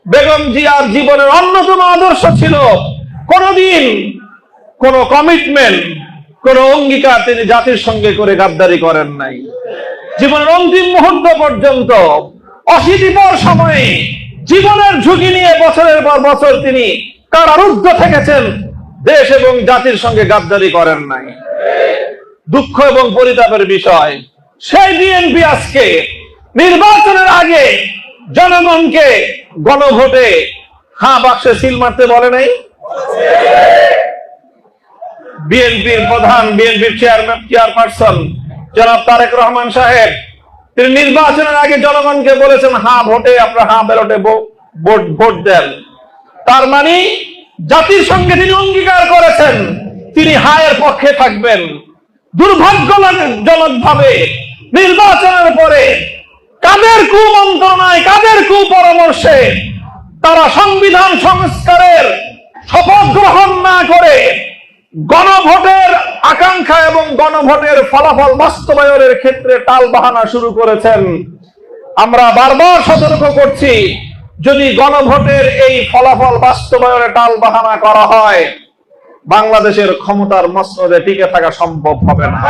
বেগম জিয়ার জীবনের অন্যতম আদর্শ ছিল কোনদিন কোন কমিটমেন্ট, কোন অঙ্গীকার তিনি জাতির সঙ্গে করে গাদ্দারি করেন নাই। জীবনের অন্তিম মুহূর্ত পর্যন্ত অশীতিপর সময়ে জীবনের ঝুঁকি নিয়ে বছরের পর বছর তিনি কারারুদ্ধ থেকেছেন, দেশ এবং জাতির সঙ্গে গাদ্দারি করেন নাই। দুঃখ এবং পরিতাপের বিষয়, সেই বিএনপি আজকে নির্বাচনের আগে জনগণকে গণভোটে হ্যাঁ বাক্সে সিল মারতে বলে নাই। বিএনপির প্রধান, বিএনপির চেয়ারপারসন জনাব তারেক রহমান সাহেব, তিনি নির্বাচনের আগে জনগণকে বলেছেন হ্যাঁ ভোটে, আপনারা হ্যাঁ ব্যালটে ভোট দেন। তার মানে জাতির সঙ্গে তিনি অঙ্গীকার করেছেন তিনি হায়ের পক্ষে থাকবেন। দুর্ভাগ্যজনক ভাবে নির্বাচনের পরে কাদের কুমন্ত্রণায়, কাদের কুপরামর্শে তারা সংবিধান সংস্কারের শপথ গ্রহণ না করে গণভোটের আকাঙ্ক্ষা এবং গণভোটের ফলাফল বাস্তবায়নের ক্ষেত্রে টালবাহানা শুরু করেছেন। আমরা বারবার সতর্ক করছি, যদি গণভোটের এই ফলাফল বাস্তবায়নে টালবাহানা করা হয়, বাংলাদেশের ক্ষমতার মসনদে টিকে থাকা সম্ভব হবে না।